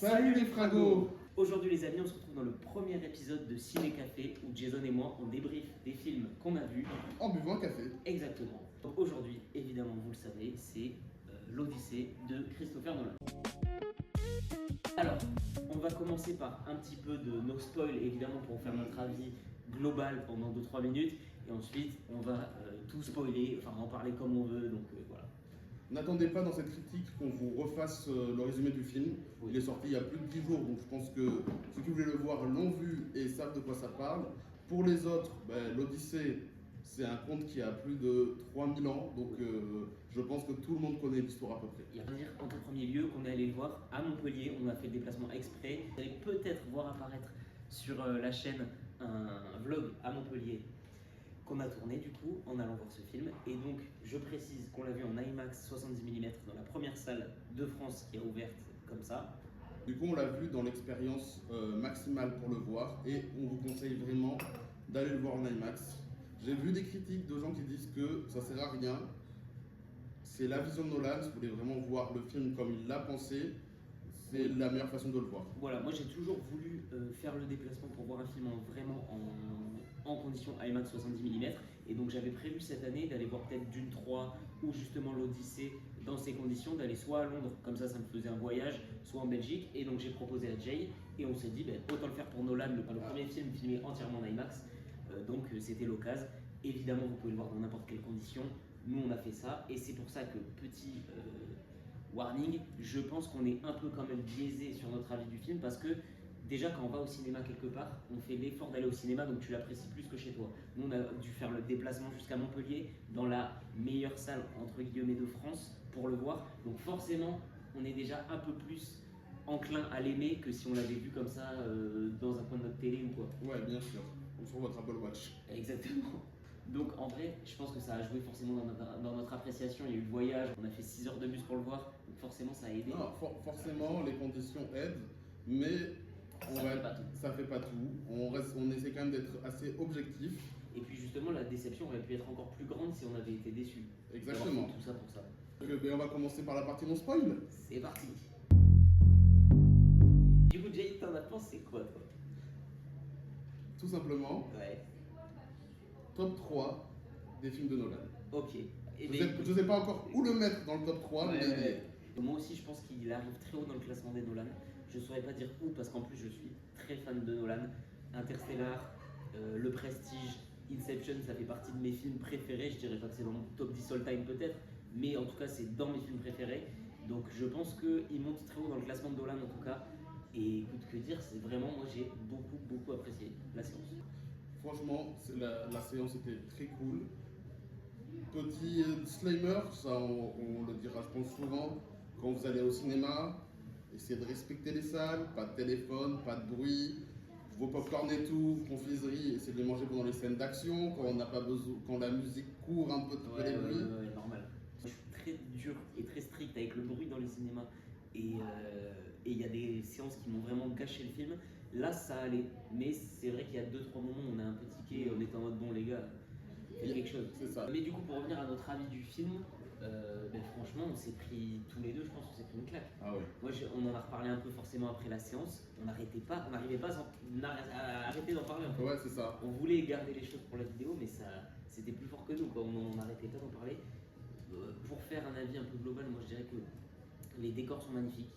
Salut les fragos! Aujourd'hui les amis, on se retrouve dans le premier épisode de Ciné Café où Jason et moi on débriefe des films qu'on a vus. En buvant un café. Exactement. Donc aujourd'hui, évidemment vous le savez, c'est l'Odyssée de Christopher Nolan. Alors, on va commencer par un petit peu de no spoil évidemment pour faire notre avis global pendant 2-3 minutes et ensuite on va tout spoiler, enfin en parler comme on veut, donc voilà. N'attendez pas dans cette critique qu'on vous refasse le résumé du film. Oui. Il est sorti il y a plus de 10 jours, donc je pense que ceux qui voulaient le voir l'ont vu et savent de quoi ça parle. Pour les autres, l'Odyssée, c'est un conte qui a plus de 3000 ans, donc je pense que tout le monde connaît l'histoire à peu près. Il y a à dire en tout premier lieu qu'on est allé le voir à Montpellier, on a fait le déplacement exprès. Vous allez peut-être voir apparaître sur la chaîne un vlog à Montpellier qu'on a tourné du coup en allant voir ce film. Et donc je précise qu'on l'a vu en IMAX 70 mm dans la première salle de France qui a ouverte comme ça. Du coup, on l'a vu dans l'expérience maximale pour le voir et on vous conseille vraiment d'aller le voir en IMAX. J'ai vu des critiques de gens qui disent que ça sert à rien. C'est la vision de Nolan, si vous voulez vraiment voir le film comme il l'a pensé, c'est la meilleure façon de le voir. Voilà, moi j'ai toujours voulu faire le déplacement pour voir un film vraiment en condition IMAX 70 mm et donc j'avais prévu cette année d'aller voir peut-être Dune 3 ou justement l'Odyssée dans ces conditions, d'aller soit à Londres, comme ça me faisait un voyage, soit en Belgique, et donc j'ai proposé à Jay et on s'est dit autant le faire pour Nolan, le premier film filmé entièrement en IMAX, donc c'était l'occasion. Évidemment vous pouvez le voir dans n'importe quelle condition, nous on a fait ça et c'est pour ça que petit warning, je pense qu'on est un peu quand même biaisé sur notre avis du film parce que déjà quand on va au cinéma quelque part, on fait l'effort d'aller au cinéma donc tu l'apprécies plus que chez toi. Nous on a dû faire le déplacement jusqu'à Montpellier dans la meilleure salle entre guillemets de France pour le voir, donc forcément on est déjà un peu plus enclin à l'aimer que si on l'avait vu comme ça dans un coin de notre télé ou quoi. Ouais, bien sûr, ou sur votre Apple Watch. Exactement. Donc en vrai, je pense que ça a joué forcément dans notre appréciation. Il y a eu le voyage, on a fait 6 heures de bus pour le voir, donc forcément ça a aidé. Non, forcément, les conditions aident, mais ça fait pas tout. On essaie quand même d'être assez objectif. Et puis justement, la déception aurait pu être encore plus grande si on avait été déçus. Exactement. Tout ça pour ça. Donc, on va commencer par la partie non spoil. C'est parti. Du coup, Jay, t'en as pensé quoi, toi? Tout simplement, Ouais. top 3 des films de Nolan. Ok. Je sais pas encore où le mettre dans le top 3, Ouais, mais ouais. Moi aussi, je pense qu'il arrive très haut dans le classement des Nolan. Je ne saurais pas dire où, parce qu'en plus, je suis très fan de Nolan. Interstellar, Le Prestige, Inception, ça fait partie de mes films préférés. Je dirais pas que c'est dans mon top 10 all time peut-être, mais en tout cas, c'est dans mes films préférés. Donc je pense qu'il monte très haut dans le classement de Nolan en tout cas. Et écoute, que dire, c'est vraiment, moi j'ai beaucoup apprécié la séance. franchement, la séance était très cool. Petit disclaimer, ça on le dira je pense souvent, quand vous allez au cinéma, essayez de respecter les salles, pas de téléphone, pas de bruit, vos popcorn et tout, vos confiseries, essayez de les manger pendant les scènes d'action, quand on n'a pas besoin, quand la musique court un peu de les bruits. Ouais, normal. Je suis très dur et très strict avec le bruit dans les cinémas. Et il y a des séances qui m'ont vraiment gâché le film. Là, ça allait. Mais c'est vrai qu'il y a 2-3 moments où on a un peu tiqué, on était en mode bon, les gars, faites quelque chose. C'est ça. Mais du coup, pour revenir à notre avis du film, franchement, on s'est pris tous les deux, je pense qu'on s'est pris une claque. Ah ouais. Moi, on en a reparlé un peu forcément après la séance. On n'arrivait pas à arrêter d'en parler. En fait. Ouais, c'est ça. On voulait garder les choses pour la vidéo, mais ça, c'était plus fort que nous. Quoi. On n'arrêtait pas d'en parler. Pour faire un avis un peu global, moi je dirais que les décors sont magnifiques,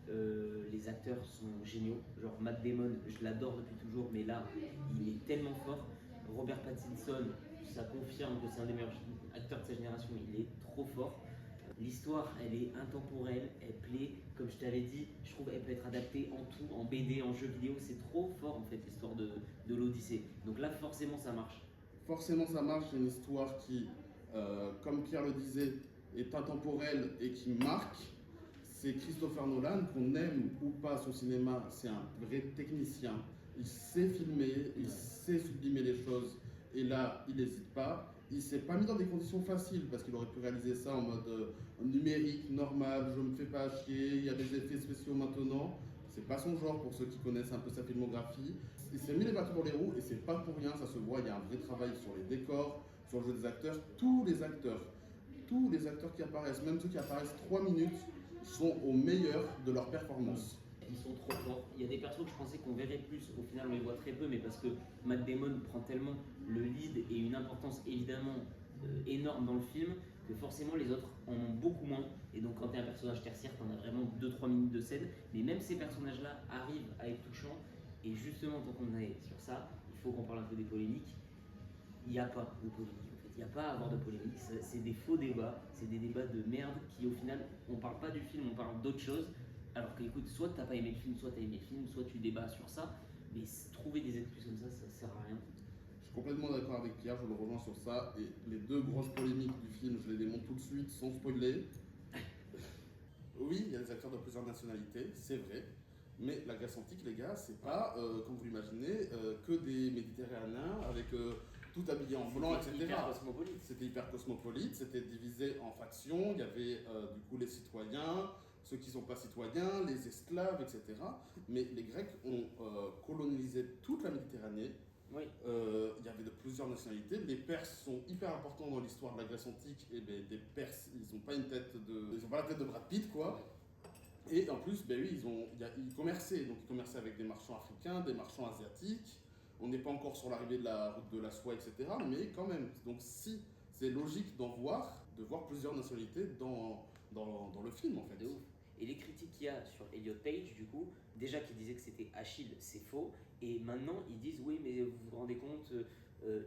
les acteurs sont géniaux. Genre Matt Damon, je l'adore depuis toujours, mais là, il est tellement fort. Robert Pattinson, ça confirme que c'est un des meilleurs acteurs de sa génération, il est trop fort. L'histoire, elle est intemporelle, elle plaît, comme je t'avais dit, je trouve qu'elle peut être adaptée en tout, en BD, en jeu vidéo, c'est trop fort en fait l'histoire de l'Odyssée. Donc là, forcément, ça marche. Forcément ça marche, c'est une histoire qui, comme Pierre le disait, est intemporelle et qui marque. C'est Christopher Nolan, qu'on aime ou pas son cinéma, c'est un vrai technicien. Il sait filmer, il sait sublimer les choses. Et là, il n'hésite pas. Il ne s'est pas mis dans des conditions faciles parce qu'il aurait pu réaliser ça en mode numérique, normal, je me fais pas chier, il y a des effets spéciaux maintenant. C'est pas son genre pour ceux qui connaissent un peu sa filmographie. Il s'est mis les bâtons dans les roues et c'est pas pour rien, ça se voit, il y a un vrai travail sur les décors, sur le jeu des acteurs. Tous les acteurs qui apparaissent, même ceux qui apparaissent 3 minutes, sont au meilleur de leur performance. Ils sont trop forts. Il y a des persos que je pensais qu'on verrait plus. Au final, on les voit très peu, mais parce que Matt Damon prend tellement le lead et une importance évidemment énorme dans le film que forcément les autres en ont beaucoup moins. Et donc, quand tu es un personnage tertiaire, tu en as vraiment 2-3 minutes de scène. Mais même ces personnages-là arrivent à être touchants. Et justement, tant qu'on est sur ça, il faut qu'on parle un peu des polémiques. Il n'y a pas de polémique en fait, il n'y a pas à avoir de polémique, c'est des faux débats, c'est des débats de merde qui au final, on parle pas du film, on parle d'autre chose, alors que écoute, soit t'as pas aimé le film, soit t'as aimé le film, soit tu débats sur ça, mais trouver des excuses comme ça sert à rien. Je suis complètement d'accord avec Pierre, je le rejoins sur ça. Et les deux grosses polémiques du film, je les démonte tout de suite sans spoiler. Oui, il y a des acteurs de plusieurs nationalités, c'est vrai. Mais la Grèce antique, les gars, c'est pas, comme vous l'imaginez, que des Méditerranéens avec tout habillé en blanc, etc. C'était hyper cosmopolite, c'était divisé en factions. Il y avait du coup les citoyens, ceux qui ne sont pas citoyens, les esclaves, etc. Mais les Grecs ont colonisé toute la Méditerranée. Oui. Il y avait de plusieurs nationalités. Les Perses sont hyper importants dans l'histoire de la Grèce antique. Et ben, les Perses, ils n'ont pas la tête de Brad Pitt, quoi. Et en plus, ben oui, ils commerçaient. Donc ils commerçaient avec des marchands africains, des marchands asiatiques. On n'est pas encore sur l'arrivée de la route de la soie, etc. Mais quand même. Donc si c'est logique de voir plusieurs nationalités dans le film, en fait. De ouf. Et les critiques qu'il y a sur Elliot Page, du coup, déjà qui disait que c'était Achille, c'est faux. Et maintenant, ils disent oui, mais vous vous rendez compte,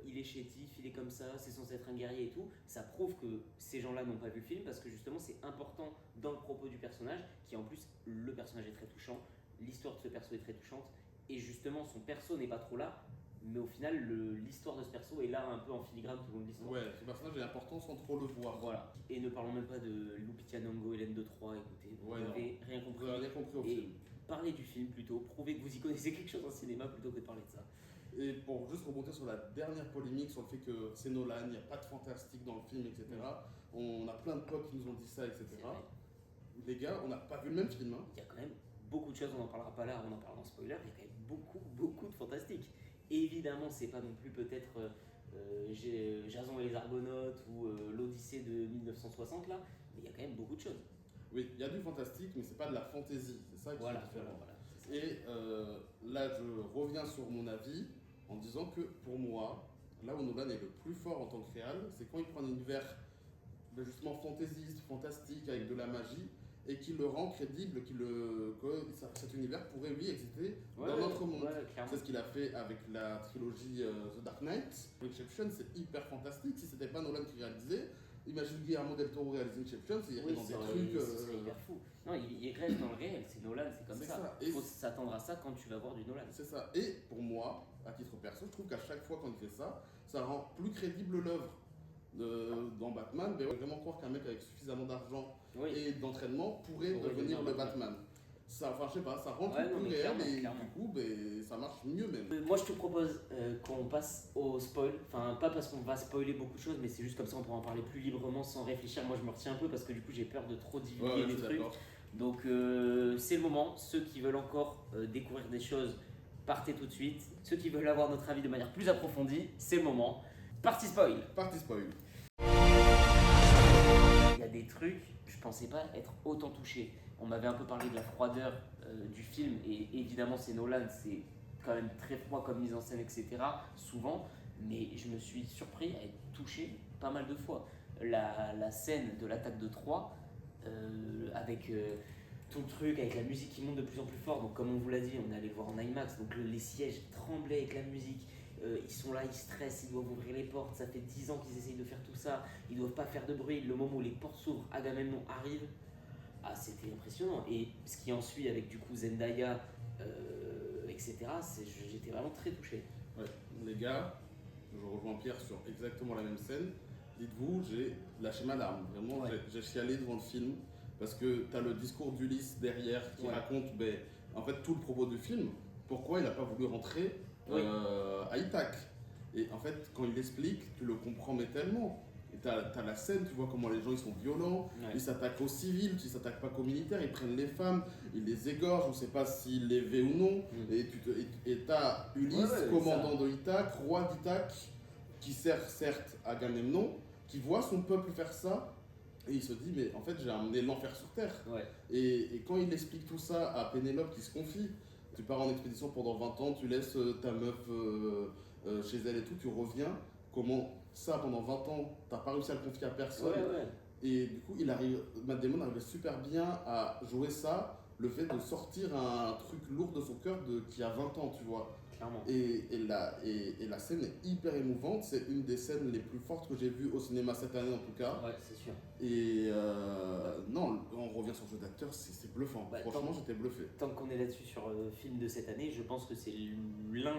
il est chétif, il est comme ça, c'est censé être un guerrier et tout. Ça prouve que ces gens-là n'ont pas vu le film parce que justement, c'est important dans le propos du personnage, qui en plus, le personnage est très touchant, l'histoire de ce perso est très touchante. Et justement, son perso n'est pas trop là. Mais au final, l'histoire de ce perso est là un peu en filigrane tout le long de l'histoire. Ouais, ce personnage est important sans trop le voir. Voilà. Et ne parlons même pas de Lupita Nyong'o, Hélène de Troyes, écoutez, vous n'avez rien compris. Vous n'avez rien compris au film. Parlez du film plutôt, prouvez que vous y connaissez quelque chose en cinéma plutôt que de parler de ça. Et pour juste rebondir sur la dernière polémique, sur le fait que c'est Nolan, il n'y a pas de fantastique dans le film, etc. On a plein de potes qui nous ont dit ça, etc. Les gars, on n'a pas vu le même film. Hein. Il y a quand même beaucoup de choses, on n'en parlera pas là, on en parlera en spoiler, il y a quand même beaucoup de fantastique. Évidemment, c'est pas non plus peut-être Jason et les Argonautes ou l'Odyssée de 1960 là, mais il y a quand même beaucoup de choses. Oui, il y a du fantastique, mais c'est pas de la fantaisie, c'est ça qui est différent. Voilà, et là, je reviens sur mon avis en disant que pour moi, là où Nolan est le plus fort en tant que réal, c'est quand il prend un univers justement fantaisiste, fantastique, avec de la magie, et qu'il le rend crédible, que cet univers pourrait lui exister dans notre monde. C'est ce qu'il a fait avec la trilogie The Dark Knight. Inception, c'est hyper fantastique. Si c'était pas Nolan qui réalisait, imagine Guillermo del Toro réaliser Inception, c'est dans des trucs. C'est hyper fou. Non, il reste dans le réel, c'est Nolan, c'est comme ça. Il faut s'attendre à ça quand tu vas voir du Nolan. C'est ça. Et pour moi, à titre perso, je trouve qu'à chaque fois qu'on fait ça, ça rend plus crédible l'œuvre. Dans Batman, mais on va vraiment croire qu'un mec avec suffisamment d'argent et d'entraînement pourrait devenir le Batman. Ça, enfin, je sais pas, ça rend plus réel et du coup, ça marche mieux même. Moi, je te propose qu'on passe au spoil. Enfin, pas parce qu'on va spoiler beaucoup de choses, mais c'est juste comme ça, on pourra en parler plus librement sans réfléchir. Moi, je me retiens un peu parce que du coup, j'ai peur de trop divulguer des trucs. Donc, c'est le moment. Ceux qui veulent encore découvrir des choses, partez tout de suite. Ceux qui veulent avoir notre avis de manière plus approfondie, c'est le moment. Partie spoil. Partie spoil. Il y a des trucs, je pensais pas être autant touché. On m'avait un peu parlé de la froideur du film, et évidemment c'est Nolan, c'est quand même très froid comme mise en scène, etc. Souvent, mais je me suis surpris à être touché pas mal de fois. La scène de l'attaque de Troie, avec tout le truc, avec la musique qui monte de plus en plus fort, donc comme on vous l'a dit, on est allé le voir en IMAX, donc les sièges tremblaient avec la musique. Ils sont là, ils stressent, ils doivent ouvrir les portes, ça fait 10 ans qu'ils essayent de faire tout ça, ils doivent pas faire de bruit, le moment où les portes s'ouvrent, Agamemnon arrive, c'était impressionnant. Et ce qui en suit avec du coup Zendaya, etc., j'étais vraiment très touché. Ouais, les gars, je rejoins Pierre sur exactement la même scène. Dites-vous, j'ai lâché ma larme, vraiment, j'ai chialé devant le film, parce que tu as le discours d'Ulysse derrière qui raconte en fait tout le propos du film, pourquoi il n'a pas voulu rentrer à Ithaque. Et en fait, quand il explique, tu le comprends mais tellement. Et t'as la scène, tu vois comment les gens ils sont violents, ils s'attaquent aux civils, ils s'attaquent pas qu'aux militaires, ils prennent les femmes, ils les égorgent, on sait pas s'ils les V ou non. Et t'as Ulysse, commandant de Ithaque, roi d'Ithaque, qui sert certes Agamemnon, qui voit son peuple faire ça, Et il se dit, mais en fait, j'ai amené l'enfer sur Terre. Ouais. Et quand il explique tout ça à Pénélope qui se confie, tu pars en expédition pendant 20 ans, tu laisses ta meuf chez elle et tout, tu reviens, comment ça, pendant 20 ans, t'as pas réussi à le confier à personne. Ouais. Et du coup, Matt Damon arrivait super bien à jouer ça, le fait de sortir un truc lourd de son cœur qui a 20 ans, tu vois. Clairement. Et la scène est hyper émouvante, c'est une des scènes les plus fortes que j'ai vues au cinéma cette année en tout cas. Ouais, c'est sûr. Et non, on revient sur le jeu d'acteur, c'est bluffant. Bah, Franchement, j'étais bluffé. Tant qu'on est là-dessus sur le film de cette année, je pense que c'est l'un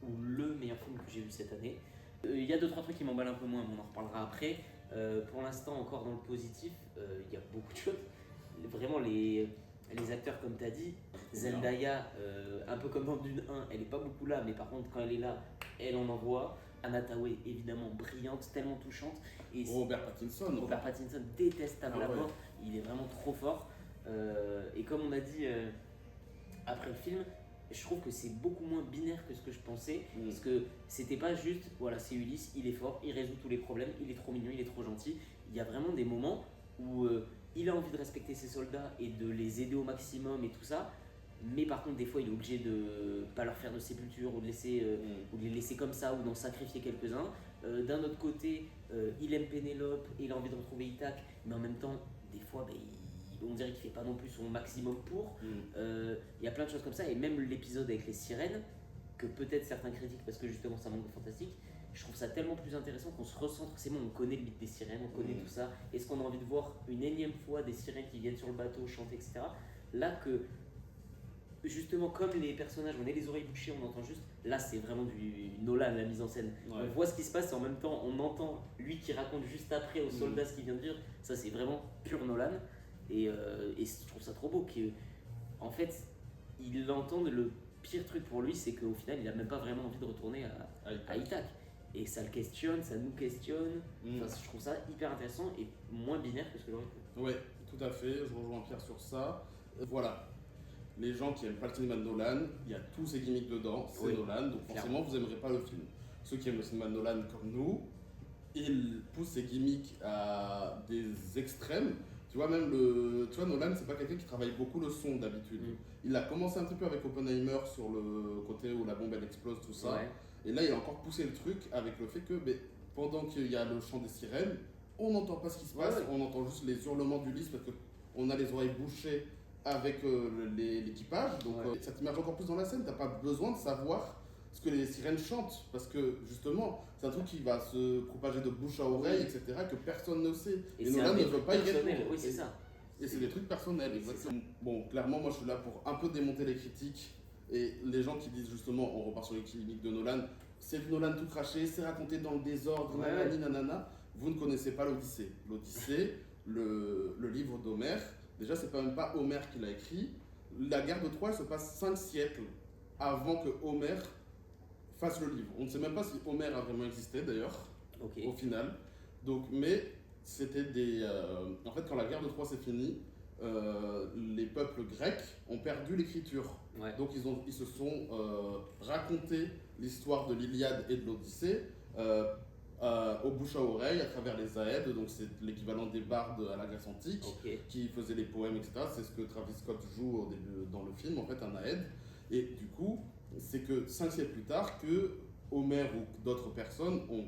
ou le meilleur film que j'ai vu cette année. Il y a 2-3 trucs qui m'emballent un peu moins, mais on en reparlera après. Pour l'instant, encore dans le positif, il y a beaucoup de choses. Vraiment, les acteurs, comme tu as dit, Zendaya, un peu comme dans Dune 1, elle n'est pas beaucoup là, mais par contre, quand elle est là, elle en envoie. Anna Thaoué, évidemment, brillante, tellement touchante. Et Robert Pattinson. Robert Pattinson, détestable à mort, il est vraiment trop fort. Et comme on a dit après le film, je trouve que c'est beaucoup moins binaire que ce que je pensais. Parce que c'était pas juste, voilà, c'est Ulysse, il est fort, il résout tous les problèmes, il est trop mignon, il est trop gentil. Il y a vraiment des moments où il a envie de respecter ses soldats et de les aider au maximum et tout ça. Mais par contre, des fois, il est obligé de pas leur faire de sépulture ou de les laisser comme ça ou d'en sacrifier quelques-uns. D'un autre côté, il aime Pénélope et il a envie de retrouver Ithac, mais en même temps, des fois, on dirait qu'il fait pas non plus son maximum pour. Il y a plein de choses comme ça, et même l'épisode avec les sirènes, que peut-être certains critiquent parce que justement ça manque de fantastique, je trouve ça tellement plus intéressant qu'on se recentre. C'est bon, on connaît le mythe des sirènes, on connaît tout ça. Est-ce qu'on a envie de voir une énième fois des sirènes qui viennent sur le bateau chanter, etc. Là que justement, comme les personnages, on est les oreilles bouchées, on entend juste. Là, c'est vraiment du Nolan, la mise en scène. Ouais. On voit ce qui se passe et en même temps, on entend lui qui raconte juste après aux soldats ce qu'il vient de dire. Ça, c'est vraiment pur Nolan. Et je trouve ça trop beau. En fait, il entend le pire truc pour lui, c'est qu'au final, il a même pas vraiment envie de retourner à Ithac. Et ça le questionne, ça nous questionne. Enfin, je trouve ça hyper intéressant et moins binaire que ce que j'aurais pu. Ouais, tout à fait. Je rejoins Pierre sur ça. Voilà. Les gens qui n'aiment pas le cinéma de Nolan, il y a tous ces gimmicks dedans, c'est Nolan, donc forcément vous n'aimerez pas le film. Ceux qui aiment le cinéma de Nolan comme nous, ils poussent ces gimmicks à des extrêmes. Tu vois, même Nolan, c'est pas quelqu'un qui travaille beaucoup le son d'habitude. Il a commencé un petit peu avec Oppenheimer sur le côté où la bombe elle explose, tout ça. Ouais. Et là, il a encore poussé le truc avec le fait que pendant qu'il y a le chant des sirènes, on n'entend pas ce qui se passe, on entend juste les hurlements d'Ulysse parce qu'on a les oreilles bouchées avec l'équipage, donc ça t'immerge encore plus dans la scène, t'as pas besoin de savoir ce que les sirènes chantent, parce que justement, c'est un truc qui va se propager de bouche à oreille, etc., que personne ne sait. Et Nolan ne veut pas y répondre. Oui, c'est ça. Et c'est des trucs personnels, exactement. Bon, clairement, moi je suis là pour un peu démonter les critiques, et les gens qui disent justement, on repart sur les cliniques de Nolan, c'est du Nolan tout craché, c'est raconté dans le désordre, nanana. Vous ne connaissez pas l'Odyssée. L'Odyssée, le livre d'Homère. Déjà, c'est pas même pas Homère qui l'a écrit. La guerre de Troie se passe 5 siècles avant que Homère fasse le livre. On ne sait même pas si Homère a vraiment existé d'ailleurs, au final. Donc, mais c'était en fait, quand la guerre de Troie s'est finie, les peuples grecs ont perdu l'écriture. Ouais. Donc, ils se sont raconté l'histoire de l'Iliade et de l'Odyssée. Au bouche à oreille, à travers les Aèdes, donc c'est l'équivalent des bardes à la Grèce antique, qui faisaient les poèmes, etc. C'est ce que Travis Scott joue au début dans le film, en fait, un Aède. Et du coup, c'est que 5 siècles plus tard que Homère ou d'autres personnes ont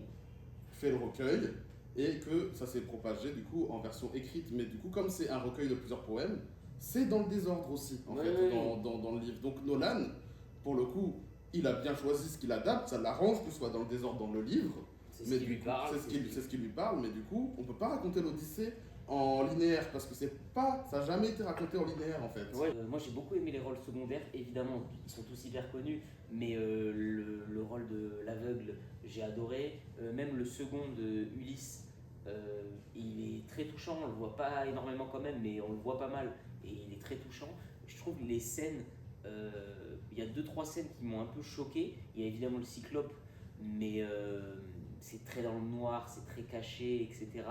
fait le recueil et que ça s'est propagé du coup en version écrite. Mais du coup, comme c'est un recueil de plusieurs poèmes, c'est dans le désordre aussi, en fait, dans le livre. Donc Nolan, pour le coup, il a bien choisi ce qu'il adapte, ça l'arrange que ce soit dans le désordre dans le livre. C'est ce qui lui parle, mais du coup, on peut pas raconter l'Odyssée en linéaire parce que ça n'a jamais été raconté en linéaire en fait. Moi j'ai beaucoup aimé les rôles secondaires, évidemment, ils sont tous hyper connus, mais le rôle de l'aveugle, j'ai adoré. Même le second de Ulysse, il est très touchant, on le voit pas énormément quand même, mais on le voit pas mal et il est très touchant. Je trouve les scènes, il y a 2-3 scènes qui m'ont un peu choqué. Il y a évidemment le cyclope, mais c'est très dans le noir, c'est très caché, etc.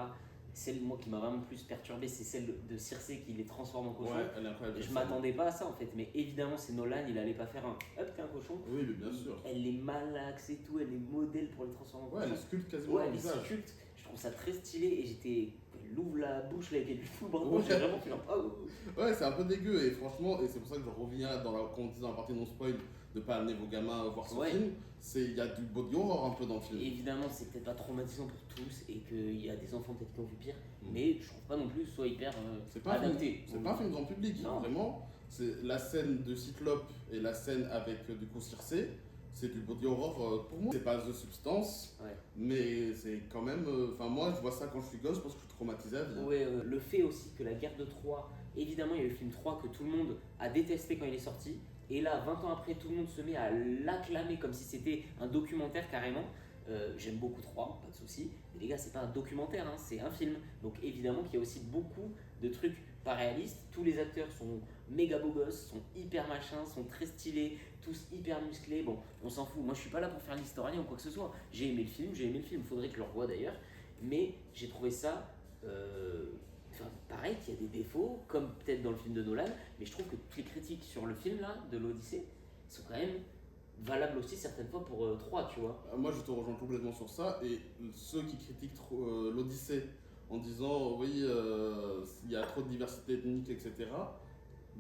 Celle moi qui m'a vraiment plus perturbé, c'est celle de Circé qui les transforme en cochon. Ouais, elle est incroyable. Je m'attendais pas à ça en fait, mais évidemment c'est Nolan, il allait pas faire un hop t'es un cochon. Oui, mais bien sûr. Elle est malaxe et tout, elle est modèle pour les transformer en cochon. Ouais, elle sculpte quasiment le visage. Je trouve ça très stylé et j'étais il ouvre la bouche là et qu'il lui fout le bras, Ouais. j'ai vraiment fait genre, oh. Ouais, c'est un peu dégueu et franchement, et c'est pour ça que je reviens quand on disait dans la partie non spoil de pas amener vos gamins voir ce Ouais. film, il y a du body horror un peu dans le film. Évidemment, c'est peut-être pas traumatisant pour tous et qu'il y a des enfants peut-être qui ont vu pire, Mm. mais je trouve pas non plus que ce soit hyper C'est pas, un film, adapté. c'est pas un film grand public, Non. vraiment. C'est la scène de Cyclope et la scène avec du coup Circé, c'est du body horror pour moi. C'est pas de substance, Ouais. mais c'est quand même. Enfin, moi je vois ça quand je suis gosse parce que je suis traumatisé à vie. Ouais, le fait aussi que la guerre de Troie, évidemment, il y a eu le film 3 que tout le monde a détesté quand il est sorti, et là, 20 ans après, tout le monde se met à l'acclamer comme si c'était un documentaire carrément. J'aime beaucoup 3, pas de souci, mais les gars, c'est pas un documentaire, hein, c'est un film. Donc évidemment qu'il y a aussi beaucoup de trucs pas réalistes. Tous les acteurs sont méga beaux gosses, sont hyper machins, sont très stylés, tous hyper musclés. Bon, on s'en fout. Moi, je suis pas là pour faire l'historien ou quoi que ce soit. J'ai aimé le film, faudrait que je le revoie d'ailleurs. Mais j'ai trouvé ça. Enfin, pareil, qu'il y a des défauts, comme peut-être dans le film de Nolan, mais je trouve que toutes les critiques sur le film là, de l'Odyssée, sont quand même valables aussi certaines fois pour 3, tu vois. Moi je te rejoins complètement sur ça et ceux qui critiquent trop, l'Odyssée en disant oui, il y a trop de diversité ethnique, etc.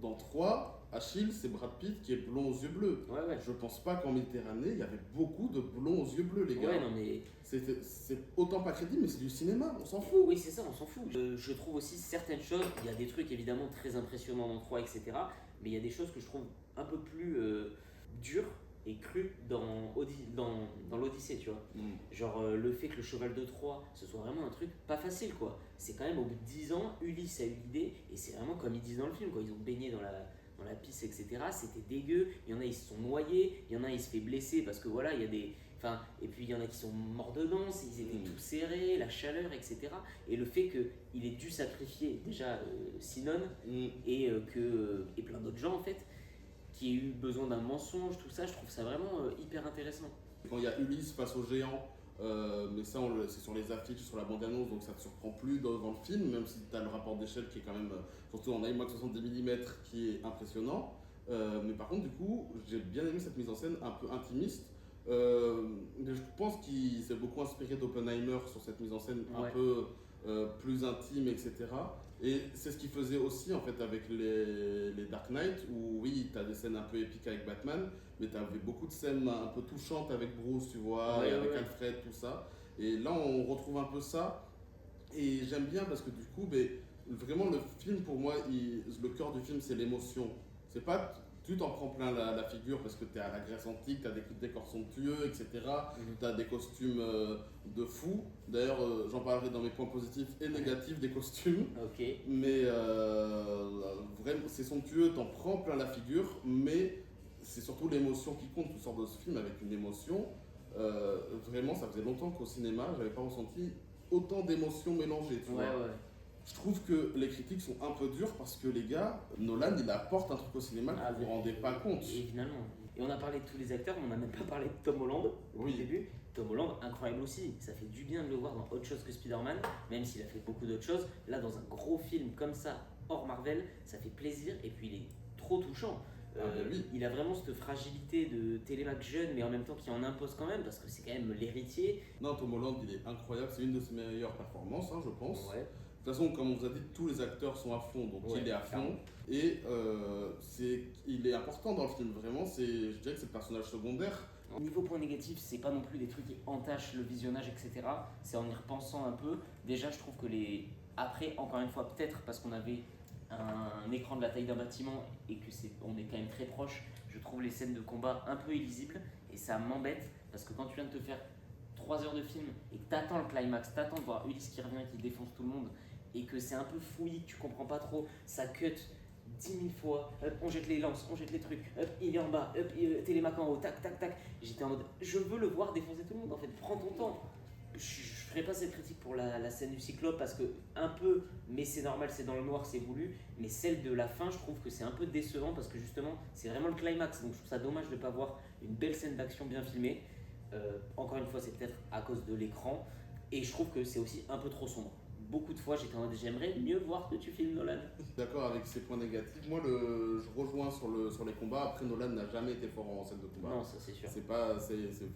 Dans 3, Achille, c'est Brad Pitt qui est blond aux yeux bleus. Ouais, ouais. Je pense pas qu'en Méditerranée, il y avait beaucoup de blonds aux yeux bleus, les gars. Ouais, non, mais C'est autant pas crédible, mais c'est du cinéma, on s'en fout. oui, c'est ça, on s'en fout. Je trouve aussi certaines choses, il y a des trucs évidemment très impressionnants dans 3, etc. Mais il y a des choses que je trouve un peu plus dures et crues dans l'Odyssée, tu vois. Genre le fait que le cheval de Troie, ce soit vraiment un truc pas facile, quoi. C'est quand même au bout de 10 ans, Ulysse a eu l'idée, et c'est vraiment comme ils disent dans le film, quoi. Ils ont baigné dans la pisse, etc. C'était dégueu. Il y en a, ils se sont noyés. Il y en a, ils se fait blesser parce que voilà, il y a des. Enfin, et puis il y en a qui sont morts dedans, ils étaient tout serrés, la chaleur, etc. Et le fait qu'il ait dû sacrifier déjà Sinon et plein d'autres gens en fait, qui aient eu besoin d'un mensonge, tout ça, je trouve ça vraiment hyper intéressant. Quand il y a Ulysse face aux géants, mais ça c'est sur les affiches, sur la bande-annonce, donc ça te surprend plus dans le film, même si tu as le rapport d'échelle qui est quand même, surtout en IMAX 70 mm, qui est impressionnant. Mais par contre, du coup, j'ai bien aimé cette mise en scène un peu intimiste. Je pense qu'il s'est beaucoup inspiré d'Oppenheimer sur cette mise en scène un Ouais. peu plus intime, etc. Et c'est ce qu'il faisait aussi en fait avec les Dark Knight, où oui, tu as des scènes un peu épiques avec Batman, mais tu avais beaucoup de scènes un peu touchantes avec Bruce, tu vois, Ouais, et avec ouais. Alfred, tout ça. Et là, on retrouve un peu ça. Et j'aime bien parce que du coup, vraiment, le film, pour moi, le cœur du film, c'est l'émotion. C'est pas tu t'en prends plein la figure parce que tu es à la Grèce antique, tu as des décors somptueux, etc. Tu as des costumes de fou. D'ailleurs, j'en parlerai dans mes points positifs et négatifs des costumes. Ok. Mais vraiment, c'est somptueux, t'en prends plein la figure, mais c'est surtout l'émotion qui compte. Tu sors de ce film avec une émotion. Vraiment, ça faisait longtemps qu'au cinéma, j'avais pas ressenti autant d'émotions mélangées. Tu Ouais, vois. ouais. Je trouve que les critiques sont un peu dures parce que les gars, Nolan, il apporte un truc au cinéma que vous vous rendez pas compte. Et finalement. Et on a parlé de tous les acteurs, mais on n'a même pas parlé de Tom Holland au début. Tom Holland, incroyable aussi. Ça fait du bien de le voir dans autre chose que Spider-Man, même s'il a fait beaucoup d'autres choses. Là, dans un gros film comme ça, hors Marvel, ça fait plaisir. Et puis, il est trop touchant. Oui. Il a vraiment cette fragilité de Télémac jeune, mais en même temps qui en impose quand même, parce que c'est quand même l'héritier. Non, Tom Holland, il est incroyable. C'est une de ses meilleures performances, hein, je pense. Ouais. De toute façon, comme on vous a dit, tous les acteurs sont à fond, donc Ouais, il est à fond. clairement. Et il est important dans le film, vraiment. Je dirais que c'est le personnage secondaire. Niveau point négatif, c'est pas non plus des trucs qui entachent le visionnage, etc. C'est en y repensant un peu. Déjà, je trouve que Après, encore une fois, peut-être parce qu'on avait un écran de la taille d'un bâtiment et que on est quand même très proche, je trouve les scènes de combat un peu illisibles et ça m'embête parce que quand tu viens de te faire 3 heures de film et que t'attends le climax, t'attends de voir Ulysse qui revient, qui défonce tout le monde et que c'est un peu fouillis, que tu comprends pas trop, ça cut 10 000 fois, hop, on jette les lances, on jette les trucs, hop, il est en bas, hop, Télémac en haut, tac, tac, tac. J'étais en mode, je veux le voir défoncer tout le monde en fait, prends ton temps. Je ferai pas cette critique pour la scène du Cyclope parce que un peu, mais c'est normal, c'est dans le noir, c'est voulu. Mais celle de la fin, je trouve que c'est un peu décevant parce que justement, c'est vraiment le climax. Donc je trouve ça dommage de pas voir une belle scène d'action bien filmée. Encore une fois, c'est peut-être à cause de l'écran. Et je trouve que c'est aussi un peu trop sombre. Beaucoup de fois, j'étais en mode, j'aimerais mieux voir que tu filmes Nolan. D'accord avec ses points négatifs. Moi, je rejoins sur les combats. Après, Nolan n'a jamais été fort en scène de combat. Non, ça c'est sûr. C'est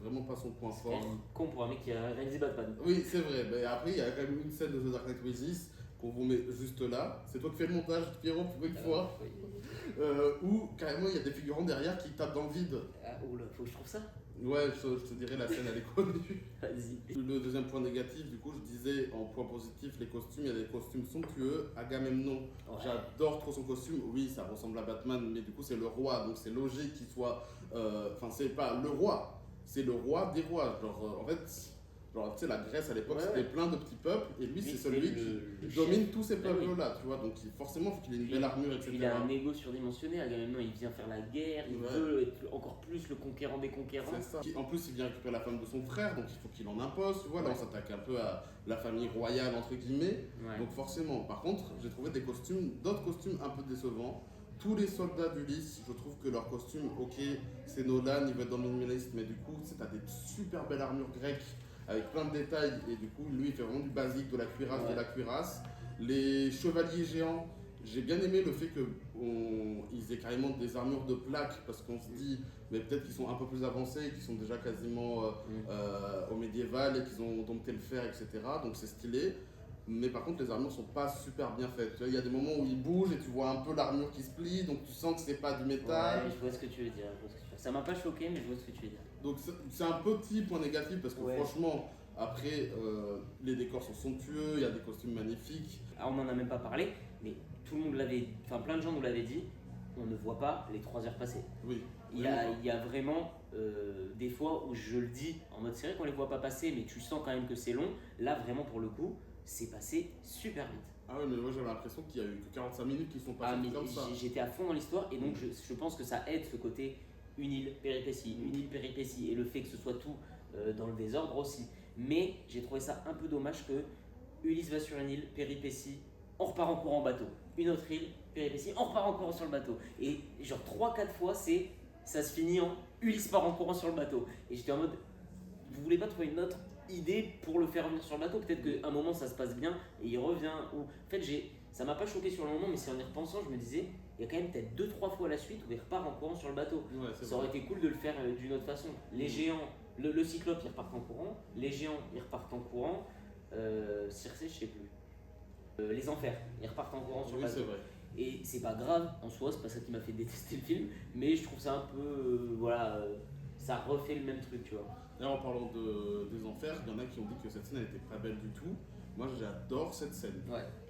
vraiment pas son point C'est quand fort. même con pour un mec qui a réalisé Batman. Oui, c'est vrai. Mais après, il y a quand même une scène de The Dark Knight Rises qu'on vous met juste là. C'est toi qui fais le montage, Pierrot, pour une fois. Où carrément il y a des figurants derrière qui tapent dans le vide. Ah, oh là, faut que je trouve ça. Ouais, je te dirais, la scène elle est connue. Vas-y. Le deuxième point négatif, du coup, je disais en point positif, les costumes, il y a des costumes somptueux. Agamemnon, j'adore trop son costume. Oui, ça ressemble à Batman, mais du coup, c'est le roi, donc c'est logique qu'il soit. Enfin, c'est pas le roi, c'est le roi des rois. Genre, en fait. Genre, tu sais, la Grèce à l'époque, c'était plein de petits peuples, et lui, c'est celui qui domine tous ces peuples-là, tu vois. Donc, forcément, il faut qu'il ait une belle armure, etc. Il a un ego surdimensionné, Agamemnon, il vient faire la guerre, il veut être encore plus le conquérant des conquérants. C'est ça. En plus, il vient récupérer la femme de son frère, donc il faut qu'il en impose, tu vois. Là, on s'attaque un peu à la famille royale, entre guillemets. Donc, forcément. Par contre, j'ai trouvé d'autres costumes un peu décevants. Tous les soldats d'Ulysse, je trouve que leur costume, ok, c'est Nolan, il veut être dans le minimaliste, mais du coup, t'as des super belles armures grecques avec plein de détails, et du coup, lui, il fait vraiment du basique, de la cuirasse, de la cuirasse. Les chevaliers géants, j'ai bien aimé le fait qu'ils aient carrément des armures de plaques, parce qu'on se dit, mais peut-être qu'ils sont un peu plus avancés, qu'ils sont déjà quasiment au médiéval, et qu'ils ont dompté le fer, etc. Donc c'est stylé. Mais par contre, les armures sont pas super bien faites. Il y a des moments où ils bougent et tu vois un peu l'armure qui se plie, donc tu sens que c'est pas du métal. Ouais, je vois ce que tu veux dire. Ça m'a pas choqué, mais je vois ce que tu veux dire. Donc c'est un petit point négatif parce que franchement, après, les décors sont somptueux, il y a des costumes magnifiques. Alors, on n'en a même pas parlé, mais tout le monde l'avait, enfin plein de gens nous l'avaient dit, on ne voit pas les 3 heures passées. Oui. Il y a vraiment des fois où je le dis en mode c'est vrai qu'on les voit pas passer, mais tu sens quand même que c'est long. Là, vraiment, pour le coup, c'est passé super vite. Ah ouais, mais moi j'avais l'impression qu'il y a eu que 45 minutes qui sont passées comme ça. J'étais à fond dans l'histoire et donc je pense que ça aide ce côté une île péripétie, et le fait que ce soit tout dans le désordre aussi. Mais j'ai trouvé ça un peu dommage que Ulysse va sur une île, péripétie, on repart en courant en bateau. Une autre île, péripétie, on repart en courant sur le bateau. Et genre 3-4 fois, ça se finit en Ulysse part en courant sur le bateau. Et j'étais en mode, vous voulez pas trouver une autre idée pour le faire revenir sur le bateau? Peut-être qu'à un moment ça se passe bien et il revient. En fait, ça m'a pas choqué sur le moment, mais c'est en y repensant, je me disais, il y a quand même peut-être 2-3 fois à la suite où il repart en courant sur le bateau. Ça aurait été cool de le faire d'une autre façon. Les géants, le cyclope, ils repartent en courant. Les géants, ils repartent en courant. Circé, je sais plus. Les enfers, ils repartent en courant sur le bateau. C'est vrai. Et c'est pas grave en soi, c'est pas ça qui m'a fait détester le film, mais je trouve ça un peu. Ça refait le même truc, tu vois. Là, en parlant des enfers, il y en a qui ont dit que cette scène elle était pas belle du tout. Moi, j'adore cette scène.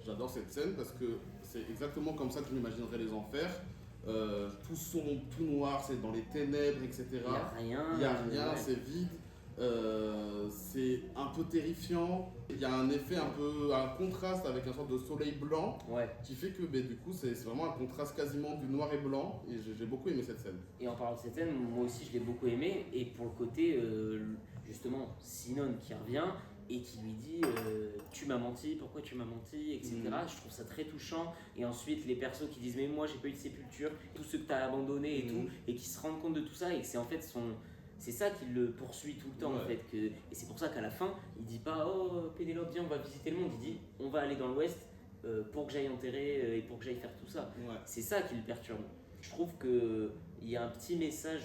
J'adore cette scène parce que c'est exactement comme ça que je m'imaginerais les enfers. Tout sombre, tout noir, c'est dans les ténèbres, etc. Il n'y a rien, c'est vide. C'est un peu terrifiant. Il y a un effet un contraste avec un sorte de soleil blanc qui fait que du coup c'est vraiment un contraste quasiment du noir et blanc et j'ai beaucoup aimé cette scène. Et en parlant de cette scène, moi aussi je l'ai beaucoup aimé et pour le côté justement Sinon qui revient et qui lui dit tu m'as menti, pourquoi tu m'as menti, etc. Je trouve ça très touchant. Et ensuite les persos qui disent mais moi j'ai pas eu de sépulture, tous ceux que t'as abandonnés et tout, et qui se rendent compte de tout ça et que c'est en fait c'est ça qui le poursuit tout le temps en fait. Et c'est pour ça qu'à la fin, il dit pas oh Pénélope viens on va visiter le monde, il dit on va aller dans l'ouest pour que j'aille enterrer et pour que j'aille faire tout ça. C'est ça qui le perturbe. Je trouve qu'il y a un petit message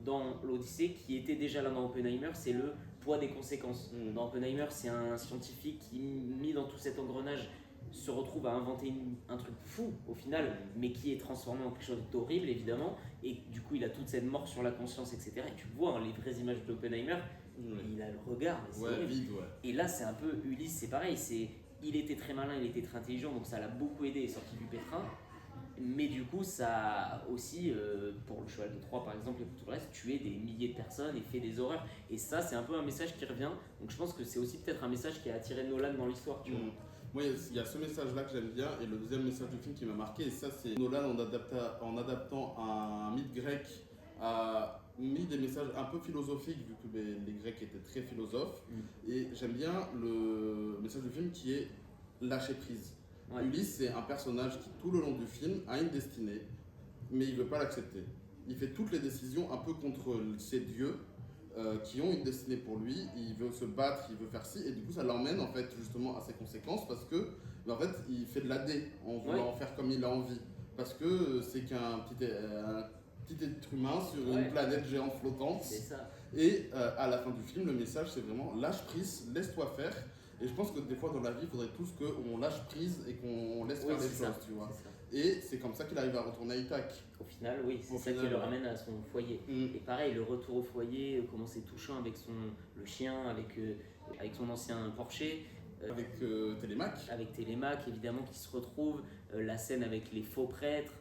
dans l'Odyssée qui était déjà là dans Oppenheimer, c'est le poids des conséquences. Dans Oppenheimer, c'est un scientifique qui, mis dans tout cet engrenage, se retrouve à inventer un truc fou au final, mais qui est transformé en quelque chose d'horrible évidemment, et du coup il a toute cette mort sur la conscience, etc. Et tu vois hein, les vraies images d'Oppenheimer, il a le regard, vide, et là c'est un peu Ulysse, c'est pareil, il était très malin, il était très intelligent, donc ça l'a beaucoup aidé, il est sorti du pétrin. Mais du coup, ça a aussi, pour le cheval de Troie par exemple, et pour tout le reste, tué des milliers de personnes et fait des horreurs. Et ça, c'est un peu un message qui revient. Donc je pense que c'est aussi peut-être un message qui a attiré Nolan dans l'histoire. Tu vois. Moi, il y a ce message-là que j'aime bien. Et le deuxième message du film qui m'a marqué, et ça, c'est Nolan en adaptant un mythe grec, a mis des messages un peu philosophiques, vu que les Grecs étaient très philosophes. Et j'aime bien le message du film qui est lâcher prise. Ulysse, c'est un personnage qui, tout le long du film, a une destinée, mais il ne veut pas l'accepter. Il fait toutes les décisions un peu contre ses dieux, qui ont une destinée pour lui. Il veut se battre, il veut faire ci, et du coup, ça l'emmène en fait justement à ses conséquences, parce que, en fait, il fait de la dé en voulant faire comme il a envie, parce que c'est qu'un petit être humain sur une planète géante flottante. C'est ça. Et à la fin du film, le message, c'est vraiment lâche prise, laisse-toi faire. Et je pense que des fois dans la vie, il faudrait tous qu'on lâche prise et qu'on laisse faire les c'est ça, choses, tu vois. c'est ça. Et c'est comme ça qu'il arrive à retourner à Ithac. Au final, oui, c'est Au ça final, qui le ouais. ramène à son foyer. Et pareil, le retour au foyer, comment c'est touchant avec le chien, avec son ancien porcher. Avec Télémac. Avec Télémac, évidemment, qui se retrouve, la scène avec les faux prêtres.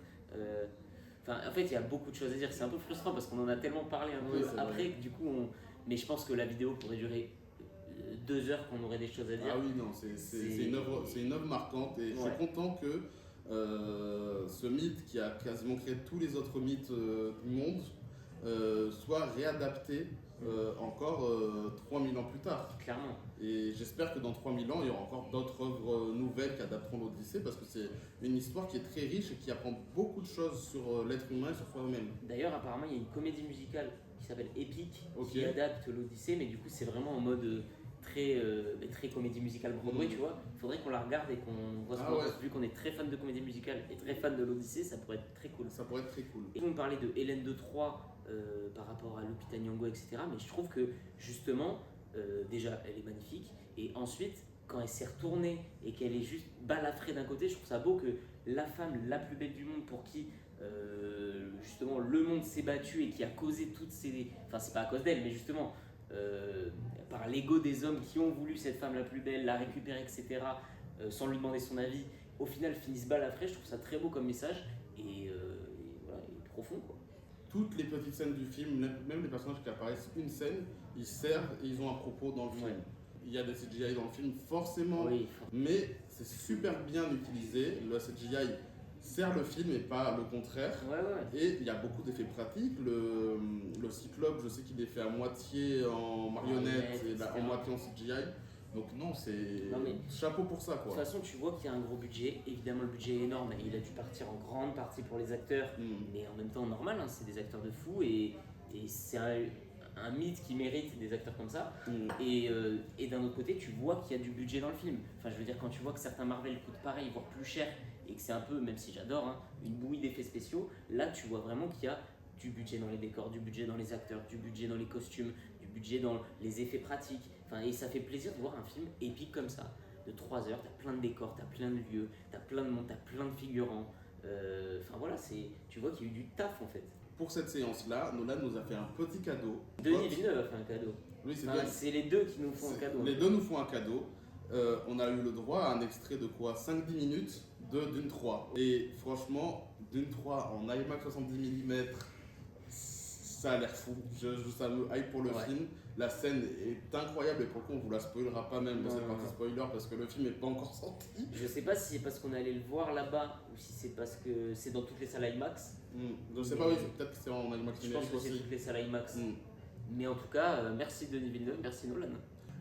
Enfin, en fait, il y a beaucoup de choses à dire. C'est un peu frustrant parce qu'on en a tellement parlé un Oui, peu c'est après vrai. que du coup, mais je pense que la vidéo pourrait durer 2 heures, qu'on aurait des choses à dire. Ah oui, non, c'est une œuvre marquante et je Ouais. suis content que ce mythe qui a quasiment créé tous les autres mythes du monde soit réadapté encore 3000 ans plus tard. Clairement. Et j'espère que dans 3000 ans, il y aura encore d'autres œuvres nouvelles qui adapteront l'Odyssée parce que c'est une histoire qui est très riche et qui apprend beaucoup de choses sur l'être humain et sur soi-même. D'ailleurs, apparemment, il y a une comédie musicale qui s'appelle Epic, Ok. qui adapte l'Odyssée, mais du coup, c'est vraiment en mode très comédie musicale Broadway, tu vois. Il faudrait qu'on la regarde et qu'on voit ce Ah qu'on ouais. pense. Vu qu'on est très fan de comédie musicale et très fan de l'Odyssée, ça pourrait être très cool. Ça pourrait être très cool. Et vous me parlez de Hélène de Troie par rapport à Lupita Nyong'o, etc. Mais je trouve que justement, déjà, elle est magnifique. Et ensuite, quand elle s'est retournée et qu'elle est juste balafrée d'un côté, je trouve ça beau que la femme la plus belle du monde pour qui justement le monde s'est battu et qui a causé toutes ces... Enfin, c'est pas à cause d'elle, mais justement par l'ego des hommes qui ont voulu cette femme la plus belle, la récupérer, etc. Sans lui demander son avis, au final finissent balafrée. Je trouve ça très beau comme message et voilà, et profond, quoi. Toutes les petites scènes du film, même les personnages qui apparaissent une scène, ils servent et ils ont un propos dans le film. Ouais. Il y a des CGI dans le film, forcément, Oui, mais c'est super bien utilisé. Le CGI sert le film et pas le contraire. ouais. Et il y a beaucoup d'effets pratiques. Le cyclope, je sais qu'il est fait à moitié en marionnette et etc. en moitié en CGI. Donc non, c'est Non, mais- chapeau pour ça, De toute quoi. façon, tu vois qu'il y a un gros budget. Évidemment, le budget est énorme et il a dû partir en grande partie pour les acteurs, mais en même temps normal, hein, c'est des acteurs de fou et c'est un mythe qui mérite des acteurs comme ça. Et d'un autre côté, tu vois qu'il y a du budget dans le film. Enfin, je veux dire, quand tu vois que certains Marvel coûtent pareil, voire plus cher, et que c'est un peu, même si j'adore, hein, une bouillie d'effets spéciaux, là tu vois vraiment qu'il y a du budget dans les décors, du budget dans les acteurs, du budget dans les costumes, du budget dans les effets pratiques. Enfin, et ça fait plaisir de voir un film épique comme ça. De 3 heures, t'as plein de décors, t'as plein de lieux, t'as plein de monde, t'as plein de figurants. Enfin voilà, tu vois qu'il y a eu du taf en fait. Pour cette séance-là, Nolan nous a fait un petit cadeau. Denis Villeneuve a fait un cadeau. Oui, c'est Enfin, bien. c'est les deux qui nous font un cadeau. Les deux nous font un cadeau. On a eu le droit à un extrait de quoi 5-10 minutes de Dune 3. Et franchement, Dune 3 en IMAX 70 mm, ça a l'air fou. Ça me hype pour le Ouais. film. La scène est incroyable et pour le coup, on vous la spoilera pas même dans Non, cette non, partie non. spoiler parce que le film n'est pas encore sorti. Je sais pas si c'est parce qu'on est allé le voir là-bas ou si c'est parce que c'est dans toutes les salles IMAX. Je sais pas, oui, peut-être que c'est en IMAX Je pense numérique que c'est aussi. toutes les salles IMAX. Mm. Mais en tout cas, merci Denis Villeneuve, merci Nolan.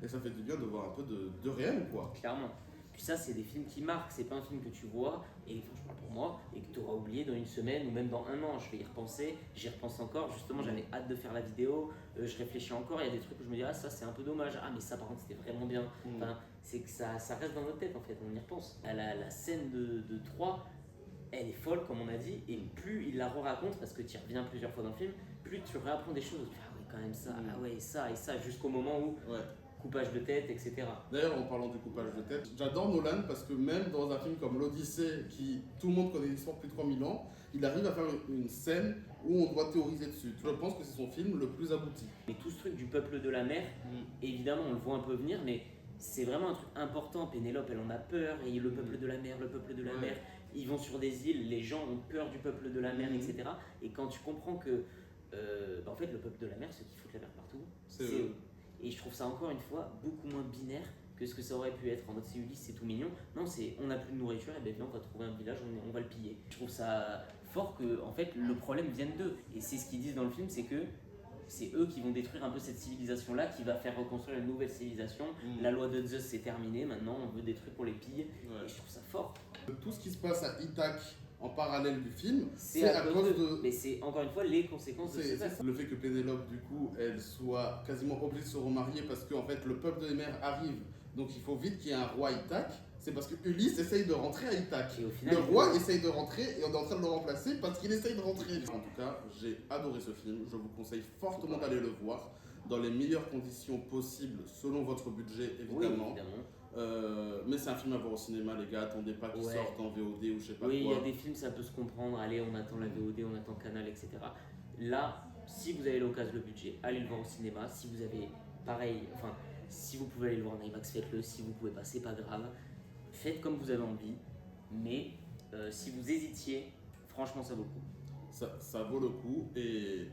Et ça fait du bien de voir un peu de réel, quoi. Clairement. Puis ça, c'est des films qui marquent. C'est pas un film que tu vois, et franchement pour moi, et que tu auras oublié dans une semaine ou même dans un an. Je vais y repenser, j'y repense encore. Justement, j'avais hâte de faire la vidéo. Je réfléchis encore. Il y a des trucs où je me dis, ah, ça c'est un peu dommage. Ah, mais ça par contre, c'était vraiment bien. Enfin, c'est que ça reste dans notre tête en fait, on y repense. La scène de 3, elle est folle comme on a dit, et plus il la re-raconte, parce que tu y reviens plusieurs fois dans le film, plus tu réapprends des choses. Tu fais, ah ouais, quand même ça, ah ouais, et ça, jusqu'au moment où Ouais. coupage de tête, etc. D'ailleurs, en parlant du coupage de tête, j'adore Nolan parce que même dans un film comme l'Odyssée, qui tout le monde connaît l'histoire depuis 3000 ans, il arrive à faire une scène où on doit théoriser dessus. Je pense que c'est son film le plus abouti. Mais tout ce truc du peuple de la mer, évidemment, on le voit un peu venir, mais c'est vraiment un truc important. Pénélope, elle en a peur, et le peuple de la mer, le peuple de la Ouais. mer, ils vont sur des îles, les gens ont peur du peuple de la mer, Mhm. etc. Et quand tu comprends que, en fait, le peuple de la mer, ceux qui foutent la mer partout, C'est c'est eux. eux. Et je trouve ça encore une fois beaucoup moins binaire que ce que ça aurait pu être en mode c'est Ulysse, c'est tout mignon. Non, c'est on n'a plus de nourriture, et bien viens, on va trouver un village, on va le piller. Je trouve ça fort que en fait le problème vienne d'eux. Et c'est ce qu'ils disent dans le film, c'est que c'est eux qui vont détruire un peu cette civilisation-là, qui va faire reconstruire une nouvelle civilisation. La loi de Zeus c'est terminé, maintenant on veut des trucs pour les piller. Ouais. Et je trouve ça fort. Tout ce qui se passe à Ithac en parallèle du film, C'est c'est à à cause cause de. de. Mais c'est encore une fois les conséquences de C'est ces actes. le fait que Pénélope, du coup, elle soit quasiment obligée de se remarier parce qu'en fait le peuple de mer arrive, donc il faut vite qu'il y ait un roi à Ithac. C'est parce que Ulysse essaye de rentrer à Ithac. Et au final, Le roi essaye de rentrer et on est en train de le remplacer parce qu'il essaye de rentrer. En tout cas, j'ai adoré ce film. Je vous conseille fortement d'aller le voir dans les meilleures conditions possibles selon votre budget, oui, évidemment. évidemment. Mais c'est un film à voir au cinéma, les gars. Attendez pas qu'il Ouais. sorte en VOD ou je sais pas Oui, il y quoi. a des films, ça peut se comprendre. Allez, on attend la VOD, on attend Canal, etc. Là, si vous avez l'occasion, le budget, allez le voir au cinéma. Si vous avez pareil, enfin, si vous pouvez aller le voir en IMAX, faites-le. Si vous pouvez pas, c'est pas grave. Faites comme vous avez envie. Mais si vous hésitiez, franchement, ça vaut le coup. Ça vaut le coup. Et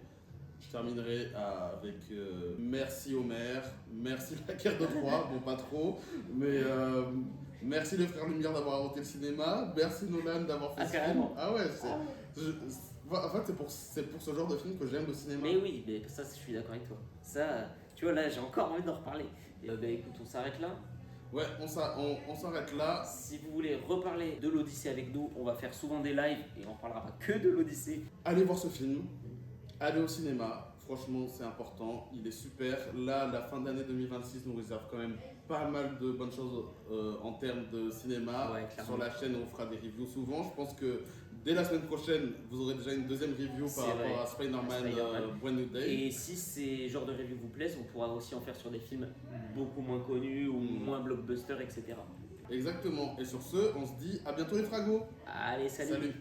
je terminerai avec merci Homer, merci la guerre de Troie, bon pas trop, mais merci les frères Lumière d'avoir inventé le cinéma, merci Nolan d'avoir fait Ah, ce film. carrément. Ah ouais, en fait c'est pour ce genre de film que j'aime le cinéma. Mais oui, mais ça, je suis d'accord avec toi. Ça, tu vois, là, j'ai encore envie d'en reparler. Et, bah, écoute, on s'arrête là. Ouais, on s'arrête là. Si vous voulez reparler de l'Odyssée avec nous, on va faire souvent des lives et on parlera pas que de l'Odyssée. Allez voir ce film, allez au cinéma, franchement c'est important, il est super. Là, la fin d'année 2026 nous réserve quand même pas mal de bonnes choses en termes de cinéma. Ouais, clairement. Sur la chaîne, on fera des reviews souvent. Je pense que dès la semaine prochaine, vous aurez déjà une deuxième review C'est par rapport vrai. à Spider-Man Spider-Man. Brand New Day. Et si ces genres de reviews vous plaisent, on pourra aussi en faire sur des films beaucoup moins connus ou moins blockbusters, etc. Exactement. Et sur ce, on se dit à bientôt les fragos. Allez, salut. Salut.